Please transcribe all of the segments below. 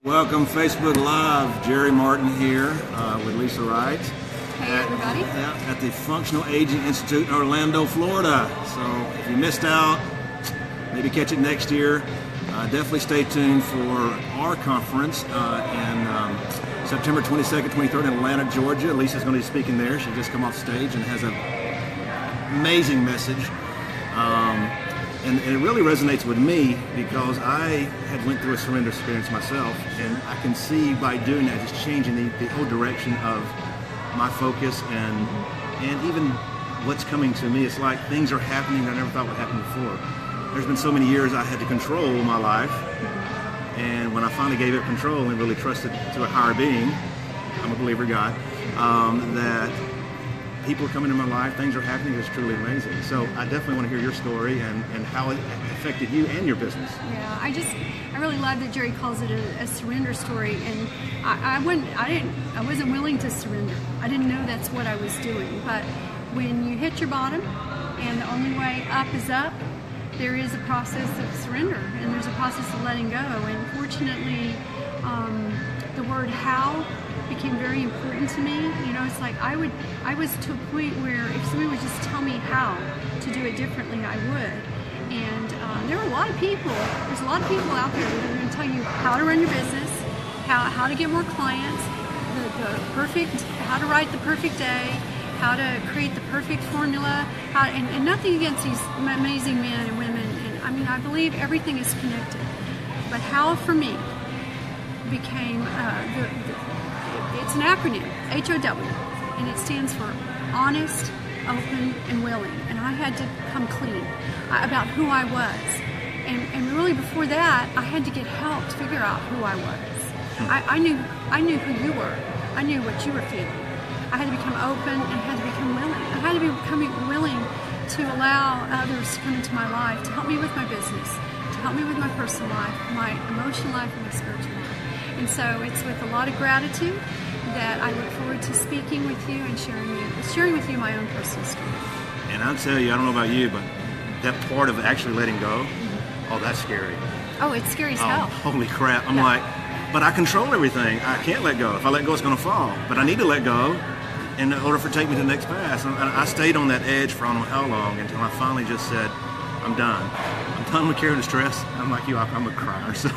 Welcome, Facebook Live. Jerry Martin here with Lisa Wright. Hey, everybody. At the Functional Aging Institute in Orlando, Florida. So if you missed out, maybe catch it next year. Definitely stay tuned for our conference in September 22nd, 23rd in Atlanta, Georgia. Lisa's going to be speaking there. She just come off stage and has an amazing message. And it really resonates with me because I had went through a surrender experience myself, and I can see by doing that just changing the whole direction of my focus and even what's coming to me. It's like things are happening that I never thought would happen before. There's been so many years I had to control my life, and when I finally gave it control and really trusted to a higher being, I'm a believer in God, that people are coming into my life, things are happening. It's truly amazing. So I definitely want to hear your story and how it affected you and your business. Yeah, I really love that Jerry calls it a surrender story, and I wasn't willing to surrender. I didn't know that's what I was doing. But when you hit your bottom and the only way up is up, there is a process of surrender and there's a process of letting go. And fortunately, the word how became very important to me. You know, it's like I was to a point where if somebody would just tell me how to do it differently, I would. And there are a lot of people. There's a lot of people out there that are going to tell you how to run your business, how to get more clients, how to write the perfect day, how to create the perfect formula, and nothing against these amazing men and women. And I mean, I believe everything is connected. But how for me became it's an acronym, HOW, and it stands for honest, open, and willing. And I had to come clean about who I was. And really before that, I had to get help to figure out who I was. I knew who you were. I knew what you were feeling. I had to become open and had to become willing. I had to be becoming willing to allow others to come into my life, to help me with my business, to help me with my personal life, my emotional life, and my spiritual life. And so it's with a lot of gratitude that I look forward to speaking with you and sharing with you my own personal story. And I'll tell you, I don't know about you, but that part of actually letting go, oh, that's scary. Oh, it's scary as hell. Holy crap. I'm like, but I control everything. I can't let go. If I let go, it's going to fall. But I need to let go in order for it to take me to the next pass. And I stayed on that edge for I don't know how long until I finally just said, I'm done. I'm done with carrying the stress. I'm like you, I'm a crier. So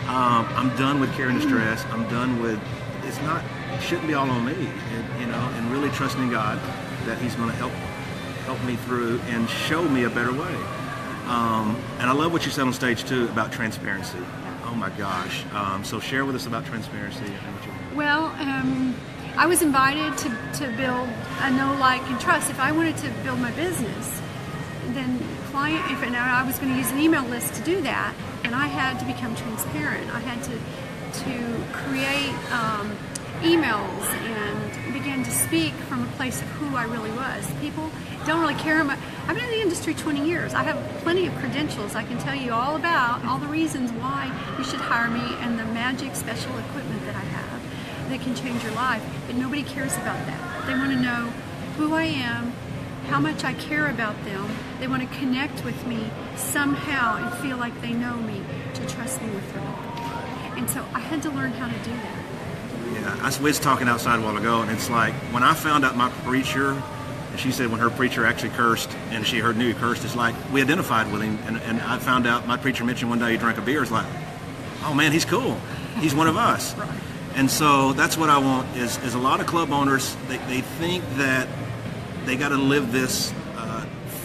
I'm done with carrying the stress. I'm done with, it shouldn't be all on me, and really trusting God that He's going to help me through and show me a better way. And I love what you said on stage too about transparency. Oh my gosh. So share with us about transparency. Well, I was invited to build a know, like, and trust. If I wanted to build my business, then if I was going to use an email list to do that, then I had to become transparent. I had to create emails and begin to speak from a place of who I really was. People don't really care about. I've been in the industry 20 years. I have plenty of credentials. I can tell you all about all the reasons why you should hire me and the magic special equipment that I have that can change your life. But nobody cares about that. They want to know who I am, how much I care about them. They want to connect with me somehow and feel like they know me, to trust me with their life. And so I had to learn how to do that. Yeah, we was talking outside a while ago, and it's like when I found out my preacher, and she said when her preacher actually cursed, and she knew he cursed, it's like we identified with him, and I found out my preacher mentioned one day he drank a beer. It's like, oh man, he's cool. He's one of us. Right. And so that's what I want is a lot of club owners, they think that they got to live this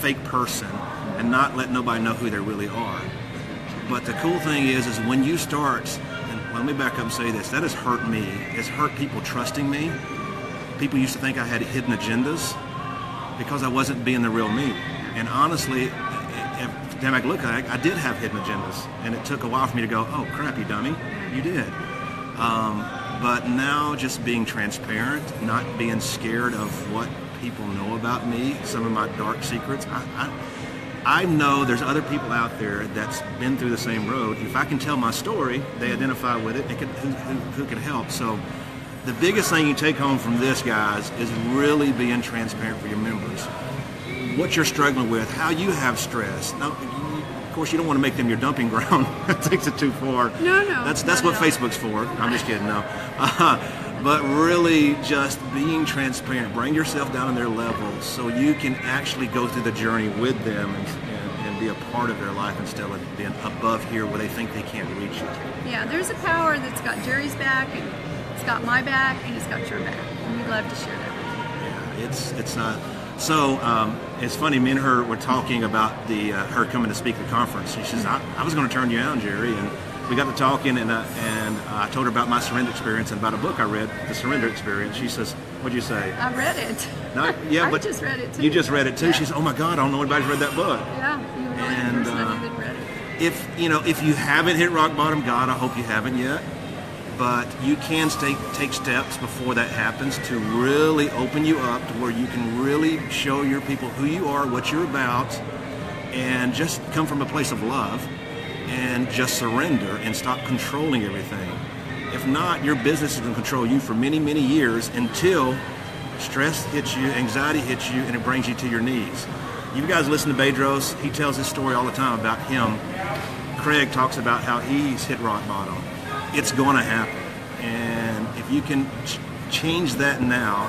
fake person and not let nobody know who they really are. But the cool thing is when you start, and let me back up and say this, that has hurt me. It's hurt people trusting me. People used to think I had hidden agendas because I wasn't being the real me. And honestly, if I look at it, I did have hidden agendas. And it took a while for me to go, oh crap, you dummy, you did. But now just being transparent, not being scared of what people know about me, some of my dark secrets. I know there's other people out there that's been through the same road. If I can tell my story, they identify with it, who can help. So the biggest thing you take home from this, guys, is really being transparent for your members. What you're struggling with, how you have stress. Now, of course, you don't want to make them your dumping ground. That takes it too far. No. That's what Facebook's for. I'm just kidding. No. But really just being transparent. Bring yourself down on their level so you can actually go through the journey with them and be a part of their life instead of being above here where they think they can't reach it. Yeah, there's a power that's got Jerry's back, and it's got my back, and it's got your back. And we'd love to share that with you. Yeah, it's not. So it's funny. Me and her were talking about her coming to speak at the conference. She says, "I was going to turn you down, Jerry," and we got to talking, and I told her about my surrender experience and about a book I read, The Surrender Experience. She says, "What'd you say?" I read it. Yeah, I just read it too. You just read it too. Yeah. She says, "Oh my God, I don't know anybody's read that book." Yeah, you were the only person I knew that read it. If you haven't hit rock bottom, God, I hope you haven't yet. But you can take steps before that happens to really open you up to where you can really show your people who you are, what you're about, and just come from a place of love and just surrender and stop controlling everything. If not, your business is going to control you for many, many years until stress hits you, anxiety hits you, and it brings you to your knees. You guys listen to Bedros. He tells his story all the time about him. Craig talks about how he's hit rock bottom. It's going to happen. And if you can change that now,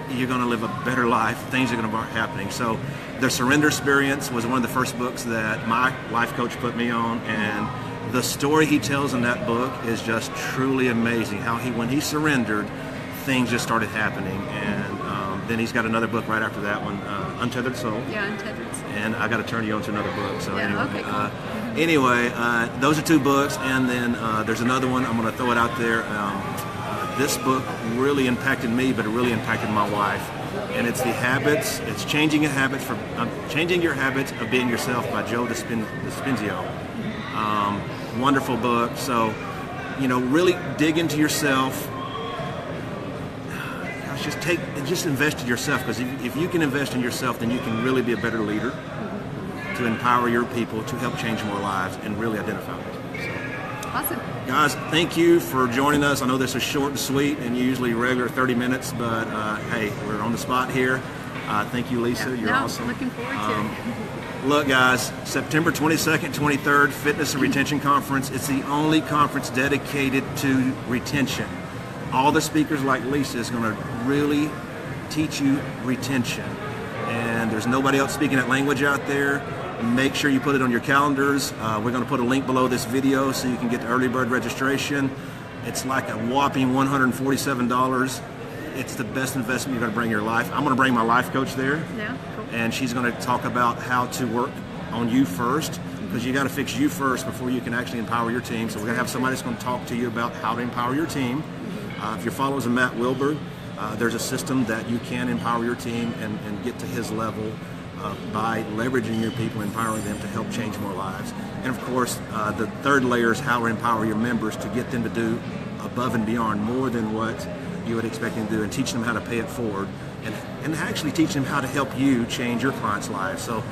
you're going to live a better life. Things are going to start happening. So The Surrender Experience was one of the first books that my life coach put me on. And the story he tells in that book is just truly amazing. How when he surrendered, things just started happening. And then he's got another book right after that one, Untethered Soul. Yeah, Untethered Soul. And I got to turn you on to another book. So Yeah, anyway, okay, cool. Anyway, those are two books, and then there's another one. I'm going to throw it out there. This book really impacted me, but it really impacted my wife. And it's The Habits. It's changing your habits of being yourself by Joe Dispenza. Wonderful book. So, really dig into yourself. Just invest in yourself, because if you can invest in yourself, then you can really be a better leader to empower your people to help change more lives and really identify it. So, Awesome. guys, thank you for joining us. I know this is short and sweet and usually regular 30 minutes, but hey, we're on the spot here. Thank you, Lisa. Yeah, You're awesome. Looking forward to it. Look, guys, September 22nd, 23rd, Fitness and Retention Conference. It's the only conference dedicated to retention. All the speakers like Lisa is going to really teach you retention. And there's nobody else speaking that language out there. Make sure you put it on your calendars. We're going to put a link below this video so you can get the early bird registration. It's like a whopping $147. It's the best investment you're going to bring in your life. I'm going to bring my life coach there. Yeah, cool. And she's going to talk about how to work on you first, because you got to fix you first before you can actually empower your team. So we're going to have somebody that's going to talk to you about how to empower your team. If you're followers of Matt Wilbur, there's a system that you can empower your team and get to his level by leveraging your people, empowering them to help change more lives. And of course, the third layer is how to empower your members to get them to do above and beyond, more than what you would expect them to do, and teach them how to pay it forward, and actually teach them how to help you change your clients' lives. So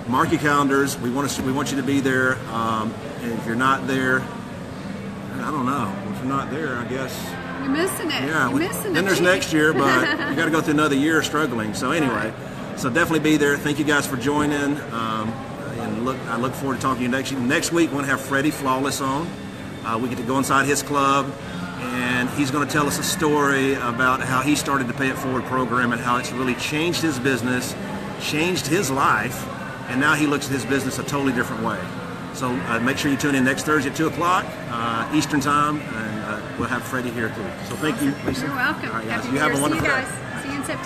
mark your calendars. We want you to be there. And if you're not there, I don't know. If you're not there, I guess You're missing it. yeah. You're missing Then it. there's next year, but you got to go through another year struggling. So anyway, so definitely be there. Thank you guys for joining. And I look forward to talking to you next week. Next week, we're going to have Freddie Flawless on. We get to go inside his club, and he's going to tell us a story about how he started the Pay It Forward program and how it's really changed his business, changed his life, and now he looks at his business a totally different way. So make sure you tune in next Thursday at 2 o'clock Eastern Time, and we'll have Freddie here too. So thank you, Lisa. You're welcome. All right, guys. Happy You have New a Year. See wonderful you day. guys.